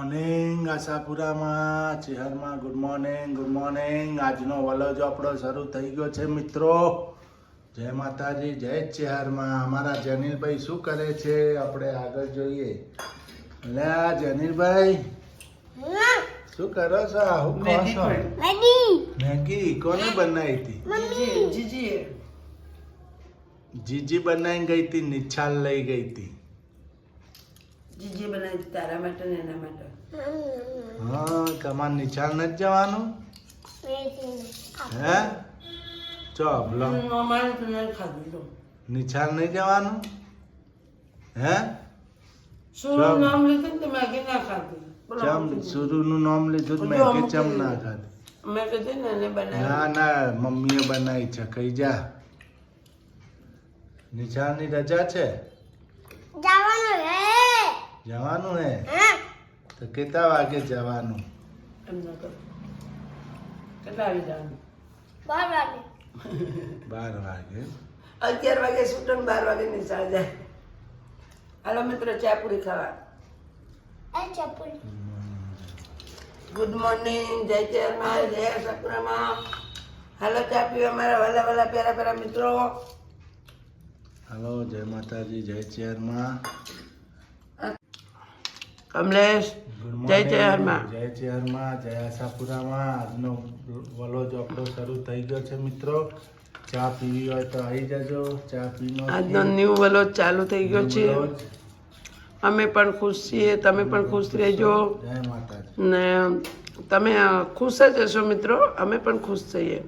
Morning આશાપુરામાં ચેહરમાં good morning આજનો વલોજ આપણો શરૂ થઈ ગયો છે મિત્રો. જય માતાજી, જય ચેહરમાં. અમારા જનીલભાઈ શું કરે છે આપણે આગળ જોઈએ. લે જનીલભાઈ શું કરો છો? હું કહો છો? મેગી કોને બનાવી હતી? જીજી બનાવી ગઈ હતી, નિછાલ લઈ ગઈ હતી. જીજી બનાવી તારા માટે ને એના માટે. હા, તમારે નિછાલ નથી જવાનું? હે ચોબલો અમારે તો નથી ખાધું. નિછાલ નહીં જવાનું? હે શું નામ લીધું ને મેગી ના ખાધી. ચમ સુરુનું નામ લીધું મેં ચમ ના ખાધી. મેં કીધું ને એને બનાવી. ના ના, મમ્મીએ બનાવી છે, ખાઈ જા. નિછાલની રજા છે? જવાનું હે તો કેટલા વાગે જવાનું? એમ ન કર. કેટલા આવી જવાનું? 12 વાગે. 11 વાગે છૂટો ને 12 વાગે નિશાળ જાય. હાલો મિત્રો, ચા પૂરી ખાવા. ગુડ મોર્નિંગ, જય ચેરમાં, જય આશાપુરામાં. હાલો ચા પીવા મારા વાલા વાલા પ્યારા પ્યારા મિત્રો. હાલો, જય માતાજી, જય ચેરમાં. કમલેશ, જય ચેરમાં. જય ચેરમાં, જય આશાપુરામાં. આજનો વલોજ આપણો શરૂ થઈ ગયો છે મિત્રો. ચા પીવી હોય તો આવી જજો. ચા પીનો આજનો ન્યૂ વલોજ ચાલુ થઈ ગયો છે. અમે પણ ખુશ છીએ, તમે પણ ખુશ રહેજો. જય માતાજી. ને તમે ખુશ જ હશો મિત્રો, અમે પણ ખુશ છીએ.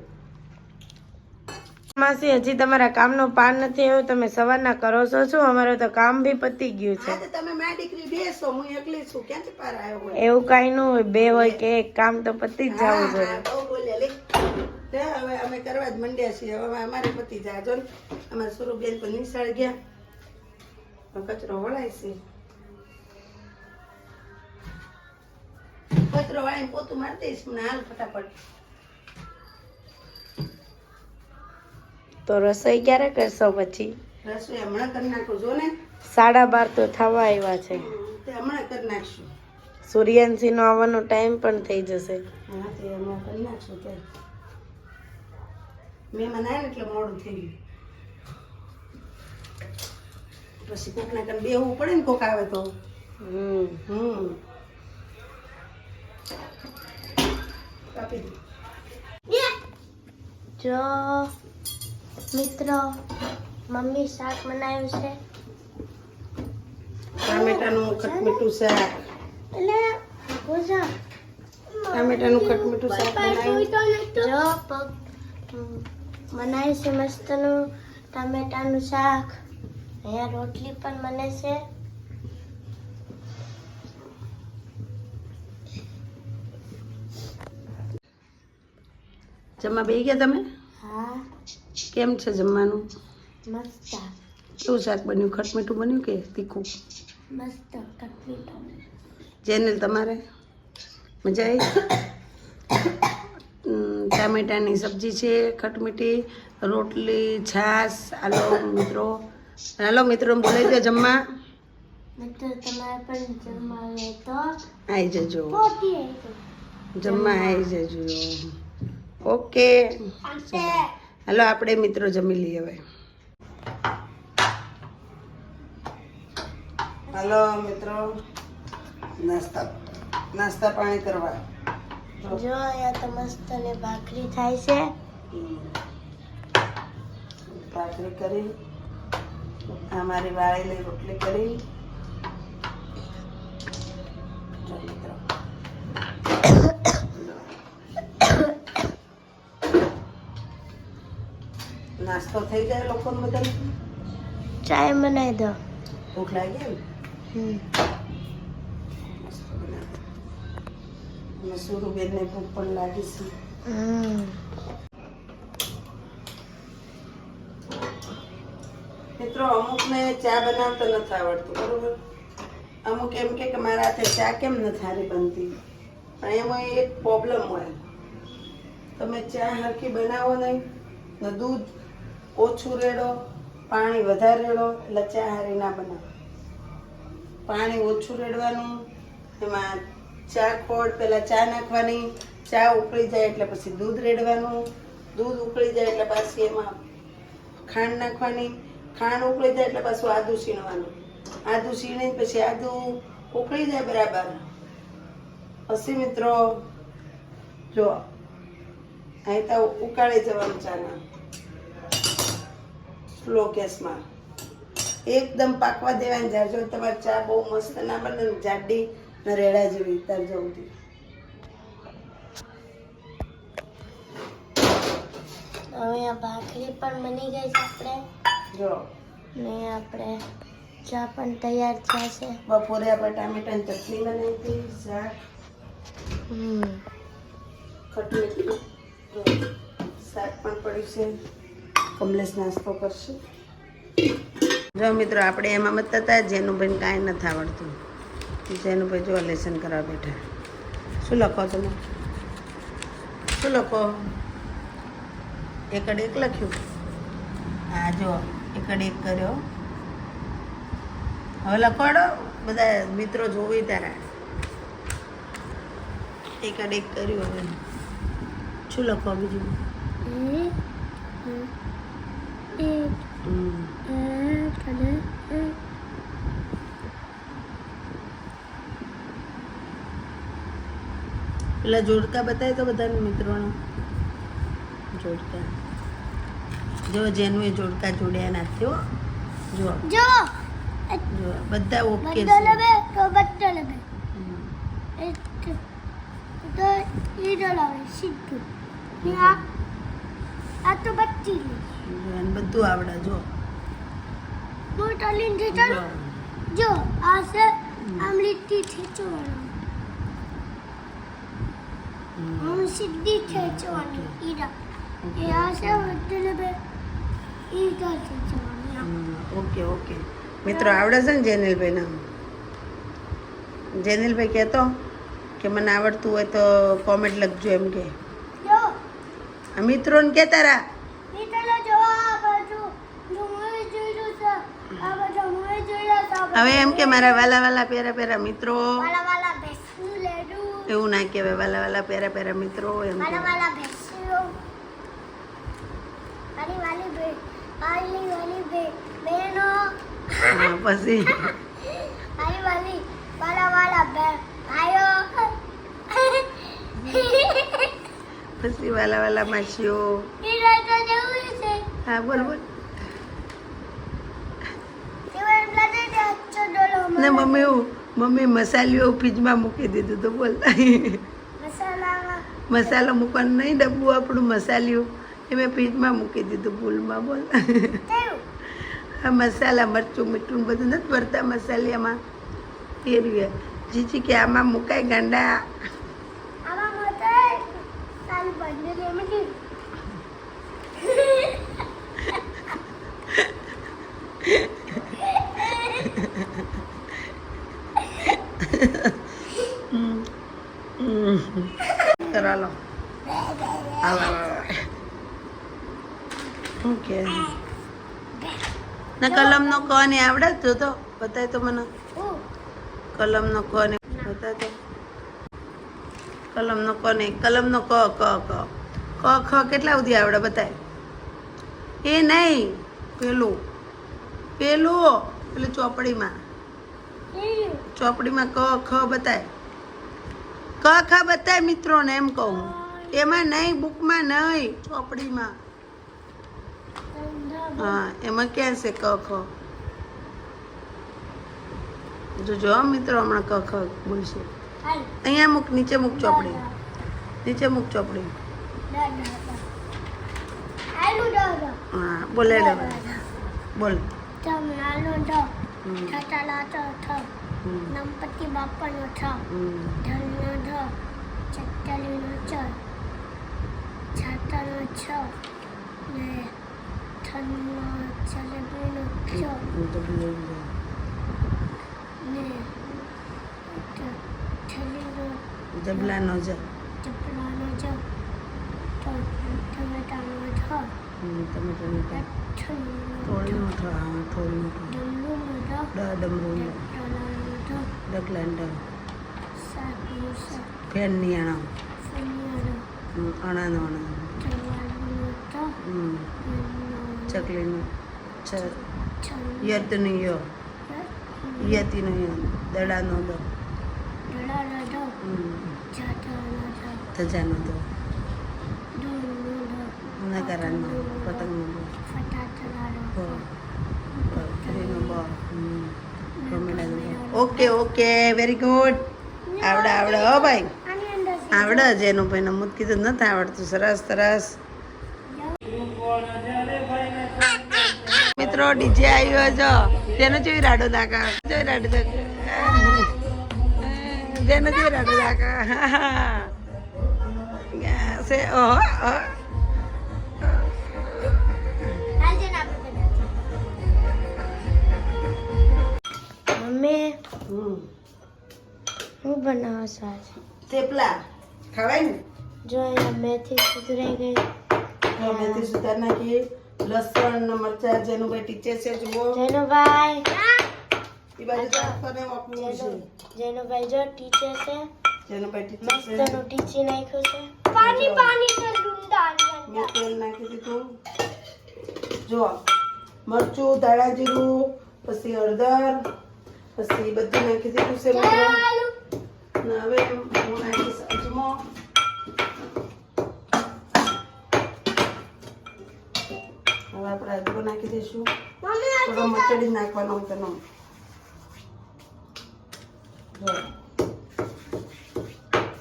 માસી, હજી તમારા કામનો પાર નથી આવ્યો, તમે સવારના કરો છો શું? અમારે તો કામ બી પતી ગયું છે. તમે મારી દીકરી બેસો, હું એકલી છું, ક્યાંથી પાર આવ્યો હોય? એવું કઈ ન હોય, બે હોય કે એક, કામ તો પતી જ જવું જોઈએ. બહુ બોલ્યા લે. હવે અમે કરવા જ મંડ્યા છીએ. હવે અમારે પતી જાય. જો ને અમારા સુરુબેન તો નિશાળ ગયા, કચરો વળાય છે. કચરો વાળીને પોતું મારી દઈશ મને. હાલ ફટાફટ. તો રસોઈ ક્યારે કરશો પછી? રસોઈ હમણાં કરી નાખું. જો ને 12:30 તો થવા આવ્યા છે. તે હમણાં કરી નાખશું. સૂર્યાંશી નો આવવાનો ટાઈમ પણ થઈ જશે. હા, તે હમણાં કરી નાખશું. તે મહેમાન આવે ને એટલે મોડું થઈ ગયું. પછી કોકના કને બેહવું પડે ને, કોક આવે તો. કાપી દે. જો મિત્રો, મમ્મી શાક બનાવ્યું છે. ટામેટાનું ખટમીઠું શાક. ટામેટાનું ખટમીઠું શાક બનાવ્યું. જો બનાવ્યું છે મસ્તનું ટામેટાનું શાક. અહીંયા રોટલી પણ બને છે. જમવા બેસી ગયા તમે? હા, કેમ છે જમવાનું? મસ્ત કેવું શાક બન્યું? ખટમીઠું બન્યું કે તીખું? મસ્ત કટલીટું. જેનેલ તમારે મજા આવી? ટામેટાની સબ્જી છે, ખટમીઠી, રોટલી, છાશ. હાલો મિત્રો બોલાવી દો જમવા. મિત્રો, તમારે પણ જમવા આવે તો આવી જજો, પોટી જમવા આવી જજો. ઓકે, હાલો આપણે મિત્રો જમી લઈએ હવે. હાલો મિત્રો, નાસ્તા પાણી કરવા. જો અહીંયા તો મસ્ત ને ભાખરી થાય છે. ભાખરી કરી, અમારી વાળેલી રોટલી કરી. જો મિત્રો, નાસ્તો થઈ જાય લોકોને બધા. ચાય બનાવી દો. ભૂખ લાગી ને? સુરુબેન ને ભૂખ પણ લાગી છે. મિત્રો, અમુકને ચા બનાવતા નથી આવડતું, બરોબર? અમુક એમ કે મારા હાથે ચા કેમ નથી સારી બનતી. પણ એમાં એક પ્રોબ્લેમ હોય. તમે ચા હરખી બનાવો નહીં ને દૂધ ઓછું રેડો, પાણી વધારે રેડો એટલે ચા હારી ના બનાવો. પાણી ઓછું રેડવાનું, એમાં ચા ખોળ પહેલા ચા નાખવાની, ચા ઉકળી જાય એટલે પછી દૂધ રેડવાનું, દૂધ ઉકળી જાય એટલે પાછી એમાં ખાંડ નાખવાની, ખાંડ ઉકળી જાય એટલે પાછું આદું છીણવાનું, આદું છીણી પછી આદું ઉકળી જાય બરાબર પછી મિત્રો જો અહીં તો ઉકાળી જવાનું ચાના સ્લો ગેસમાં એકદમ પાકવા દેવાની. જ્યારે જો તમારી ચા બહુ મસ્ત ના બને ને જાડી ને રેડા જેવી તાર જવું અહીંયા ભાખરી પણ બની ગઈ છે આપણે જો ને આપણે ચા પણ તૈયાર થયા છે. બપોરે આપણે ટામેટાની ચટણી બનાવી હતી, શાક ખટું મીઠું જો શાક પણ પડ્યું છે. કમલેશ નાસ્તો કરશે. જો મિત્રો આપણે એમાં મત હતા જેનુભાઈને કાંઈ નથી આવડતું. જેનુભાઈ જો લેસન કરવા બેઠા. શું લખો તમે? શું લખો? એકડ એક લખ્યું. હા જો એકડ એક કર્યો. હવે લખવાડો બધા મિત્રો જોવી તારા. એકડ એક કર્યું. હવે શું લખો બીજું? પેલા જોડકા બતાય તો બધાને મિત્રોને જોડકા. જો જેનું એ જોડકા જોડ્યા નથી હો. જો જો જો બધા ઓકે બદ્દો છે. લબે તો બદ્દો લબે એક તો ઈડો લાવે સીધું ને આ તો બચ્ચી લે જો એને બધું આવડે. જો મોટા લીંડી ચાલો જો આ છે આમ લીટી ખેંચવાનું આમ સીધી ખેંચવાની ઈડા એ આ છે બદ્દો લબે ઈડા ખેંચવાની. ઓકે ઓકે મિત્રો આવડે છે ને જેનિલભાઈને? જેનિલભાઈ કહેતો કે મને આવડતું હોય તો કોમેન્ટ લખજો એમ કે. જો આ મિત્રોને કે તારા ઈડા જો આ બાજુ જો મોય જોઈલું છે આ બાજુ મોય જોઈલા છે હવે એમ કે મારા વાલા વાલા પ્યારા પ્યારા મિત્રો. વાલા વાલા બેસનું લેડું એવું ના કહેવાય. વાલા વાલા પ્યારા પ્યારા મિત્રો એમ વાલા કહેવાય. વાલા બેસનું વાલી વાલી બે વાલી વાલી બે બેનો હા, પછી વાલી વાલી વાલા વાલા બે ભાઈઓ પછી વાલા વાલા માસીઓ. ઈ રાતો જવું છે હા બોલ બોલ. જીવન પ્લાટે તે અચ્છો ડોલો ને મમ્મી મમ્મી મસાલીઓ ફ્રીજમાં મૂકી દીધું તો બોલ. મસાલામાં મસાલો મૂકવાનું નહીં ડબ્બું આપણું મસાલીઓ એ મેં ફ્રીજમાં મૂકી દીધું ભૂલમાં. બોલ તેવું આ મસાલા મરચું મીઠું ને બધું નથી ભરતા મસાલિયામાં. એ રહ્યું જીજી કે આમાં મુકાય ગાંડા. આમાં મોટા સાલ બંધ લે મટી કરા લો. ઓકે ના કલમનો ક ને આવડે જ જો તો બતાય તો મને. કલમનો ક ને બતાય તો. કલમનો ક ને કલમનો ક ક ક ક ખ કેટલા સુધી આવડે બતાય. એ નહીં પેલું પેલું પેલું ચોપડીમાં ચોપડીમાં ક ખ બતાય. ક ખ બતાય મિત્રોને એમ કહું. એમાં નહીં બુકમાં નહીં ચોપડીમાં. હા એમાં ક્યાં છે ક ખ? જોજો મિત્રો હમણાં ક ખ બોલશે. અહીંયા મૂક નીચે મૂક ચોપડી. નીચે મૂક ચોપડી. હા બોલે બોલ. ગણપતિ બાપાનો ઠ ધનનો ધ ચટ્ટાલીનો ચ છાતાનો છ ને થનનો જલેબીનો ચ ને થલીનો જબલાનો જ. ચપલાનો જ ટમેટાનો ઠ ટમેટાનો થોડીનો ઠ. હા થોડીનો ઠ. ડમરૂનો ડ ડમરૂનો ડલાનો ડ ડગલાનો ડ. ફેન ની આણા અણાનો ચકલીનું યતનું યતીનું દડાનો દો ધજાનો દો નગારાનો પતંગનો દો ઓકે ઓકે વેરી ગુડ આવડે હો ભાઈ આવડે જ એનું ભાઈ નમૂદ કીધું નથી આવડતું સરસ સરસ મિત્રો ડીજે આવ્યો છો તેનો જોઈ રાડો દાકા જોઈ રાડો દાકા જેનો જોઈ રાડો દાકા સે ઓહો મમ્મી હું બનાવો છો આજે થેપલા ખવાય ને જો અહીંયા મેથી સુધરાઈ ગઈ મેથી સુધાર નાખી લસણ ને મરચા જેનું ભાઈ ટીચર છે જુઓ જેનુભાઈ એ બાજુ રાખવાને વાપરવું છે જેનુભાઈ જો ટીચર છે જેનું ભાઈ ટીચર છે મસ્તનું ટીચી નાખ્યું છે પાણી છે ડુંડા મેં તેલ નાખી દીધું જો મરચું ધાણા જીરું પછી હળદર પછી બધું નાખી દીધું છે મિત્રો ને હવે હું નાખીશ અજમો હવે આપણે અજમો નાખી દઈશું થોડો મચડી નાખવાનો તેનો જો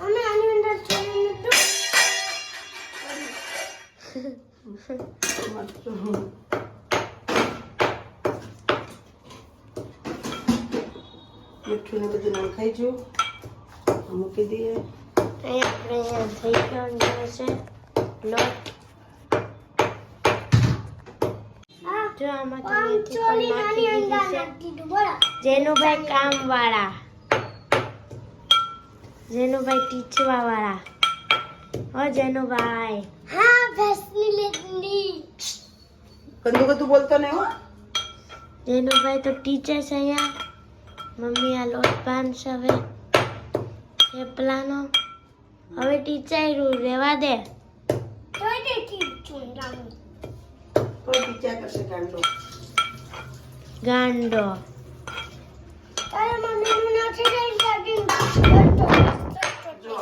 અમે આની અંદર છોડીને મરચું મીઠું ને બધું નાખાઈ ગયું મૂકી દઈએ અહીંયા થઈ ગયો છે લોટ જો આમાં તો મેથી પણ નાખી દીધી છે જેનુભાઈ કામવાળા જેનુભાઈ ટીચવા વાળા હો જેનુભાઈ હા ભેંસની લેટની ગંદુ ગંદુ બોલતો નહીં હો જેનુભાઈ તો ટીચર છે અહીંયા મમ્મી આ લોટ બાંધશે હવે થેપલાનો હવે ટીચર રહેવા દે તોય દેખી ચૂંડાનું તો ટીચા કરશે ગાંડો ગાંડો તારે મમ્મી નથી રહી શકી જો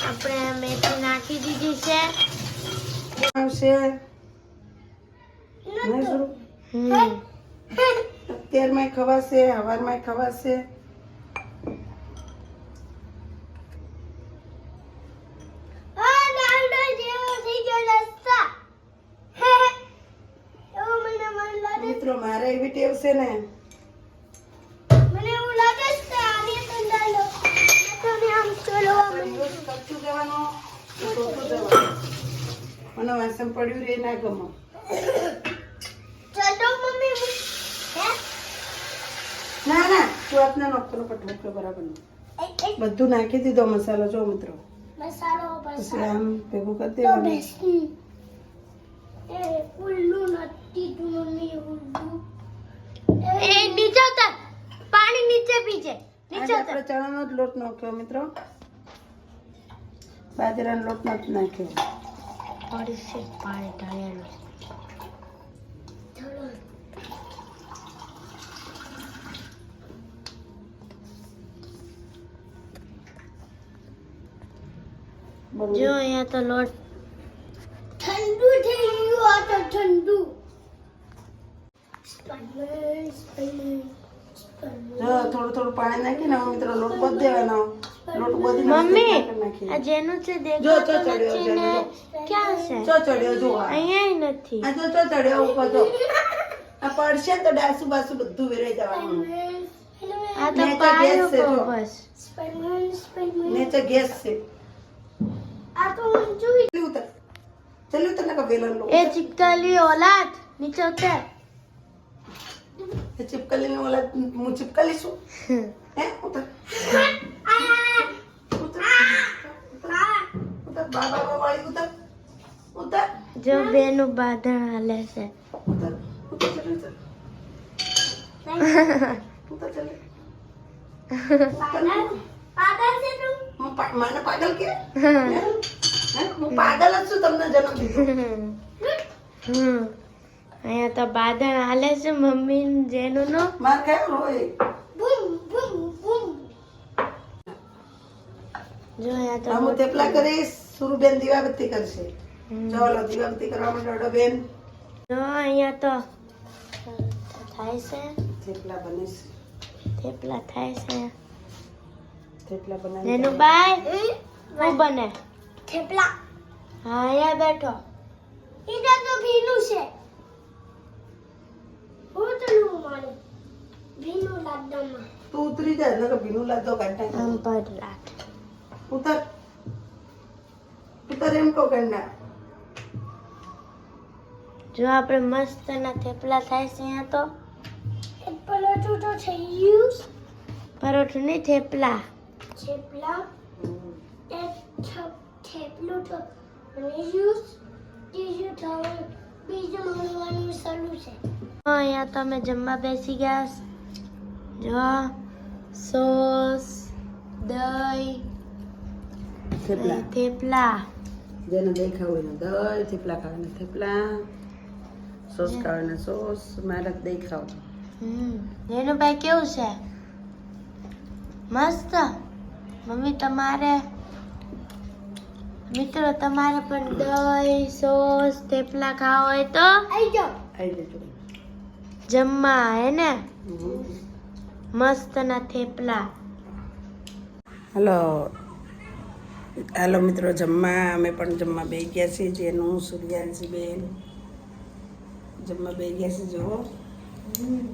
આપણે મેથી નાખી દીધી છે આવશે નહીં શું અત્યારમાં ખવાશે હવારમાં ખવાશે મિત્રો મારે એવી ટેવ છે ને મને એવું લાગે છે કે આની અંદર લો તમે આમ ચલવા મને કરતું જવાનું ધોતું જવાનું મને વાસણ પડ્યું રે ના ગમો ચલો મમ્મી હે ના ના તું આપને નોકતનો પટવો બરાબર નહીં બધું નાખી દીધો મસાલો જો મિત્રો મસાલો પછી આમ ભેગું કરી તો દેવાનું બેસી એ ઉલ્લુ નથી તું મમ્મી ઉલ્લુ એ નીચે ઉતર પાણી નીચે પીજે નીચે આજે આપણે ચણાનો જ લોટ નાખ્યો મિત્રો બાજરાનો લોટ નથી નાખ્યો થોડી સી પાણી ઢાળ્યાનું જો અહીંયા તો લોટ ઠંડુ થઈ ગયું આ તો ઠંડુ સ્પાઈસી જો થોડું થોડું પાણી નાખીને હવે મિત્રો લોટ બધી દેવાનો લોટ બધી મમ્મી નાખી આ જેનું છે જો દેખાતું ચડ્યો નથી ને ક્યાં છે ચો ચડ્યો જો આ અહીંયા નથી જો ચો ચડ્યો ઉપર જો આ પડશે તો ડાસુ બાસુ બધું વેરાઈ જવાનું આ તો નીચે પાયું ગેસ છે કહું જો. બસ નીચે ગેસ છે આ તો હું જોઈ ચલ્યું તને કે વેલણ લો એ ચિપકલી ઓલાદ નીચે ઉતર ચિપકલી ને ઓલા હું ચિપકલી છું હે ઉતર ઉતર બાબા વાળી ઉતર ઉતર જો બેનું બાંધણ હાલે છે ઉતર ઉતર ચલ ઉતર ઉતર ચલ પાગલ છે તું? મને પાગલ કે હે? હું પાગલ જ છું તમને જન્મ દીધો. અહીંયા તો બાદળ હાલે છે મમ્મી જેનું નો. માર ખ્યાલ હોય બૂમ બૂમ બૂમ. જો અહીંયા તો હું થેપલા કરીશ. સુરુબેન દીવાબત્તી કરશે. ચાલો દીવાબત્તી કરવા માંડો બેન. જો અહીંયા તો થાય છે થેપલા બનીશ. થેપલા થાય છે. થેપલા બનાવી એનું બાય શું બને? થેપલા. હા અહીંયા બેઠો. ઈધર તો ભીનું છે. હું તો નું માનું. ભીનું લાદવામાં. તું ઉતરી જા નકર ભીનું લાદો કાઢતા. આમ પર રાખ. ઉતર ઉતર એમ કહો કાઢના. જો આપણે મસ્ત ના થેપલા થાય છે અહીંયા તો. એક પલોઠું તો થઈ ગયું. પરોઠું નહીં થેપલા. થેપલા. એક થેપલું તો બની ગયું. ત્રીજું થવાનું બીજું મળવાનું શરૂ છે. અહીંયા તો અમે જમવા બેસી ગયા છે. જો સોસ દહીં થેપલા થેપલા. જેને દહીં ખાવું એને દહીં, થેપલા ખાવાના થેપલા, સોસ ખાવાના સોસ. મારે દહીં ખાવું. એનું ભાઈ કેવું છે? મસ્ત. મમ્મી તમારે મિત્રો તમારે પણ દહીં સોસ થેપલા ખાવા હોય તો આઈ જાઓ. આવી જજો. જમવા હે ને મસ્ત ના થેપલા. હલો હાલો મિત્રો જમવા. અમે પણ જમવા બેસી ગયા છીએ. જેનું સૂર્યાંશી બેન જમવા બેસી ગયા છે. જુઓ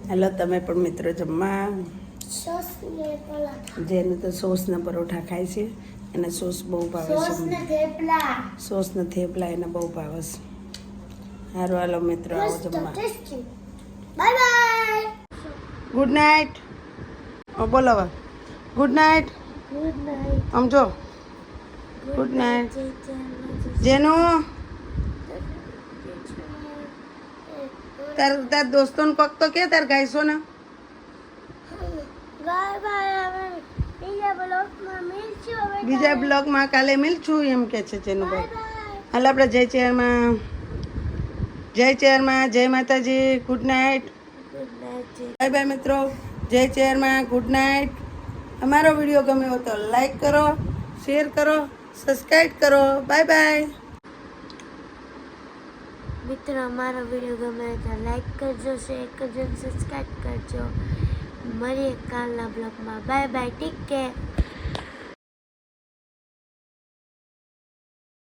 હાલો તમે પણ મિત્રો જમવા. સોસ ને પરાઠા. જેને તો સોસના પરોઠા ખાય છે. એને સોસ બહુ ભાવે સોસ ને છે. થેપલા. સોસના થેપલા એને બહુ ભાવે છે. સારું હાલો મિત્રો આવો મસ્ત જમવા. Tasty. Bye bye. Good night. બોલો હવે ગુડ નાઇટ. Good night. આમ જો ગુડ નાઇટ. જેનું તાર દોસ્તોને કોક તો કે તાર ગાઈશો ને. Bye bye. હવે બીજા બ્લોગમાં મળીશું. હવે બીજા બ્લોગમાં કાલે મળશું એમ કે છે જેનુભાઈ. બાય. હાલ આપણે જય ચેરમાં જય માતાજી. Good night. Good night. Bye bye મિત્રો. જય ચેરમાં ગુડ નાઇટ. અમારો વિડીયો ગમ્યો હોય તો લાઈક કરો, શેર કરો, સબસ્ક્રાઈબ કરો. Bye bye. મિત્રો અમારો વિડીયો ગમે તો લાઈક કરજો, શેર કરજો, સબસ્ક્રાઈબ કરજો. મળીએ કાલના બ્લોગમાં. Bye bye. Take care.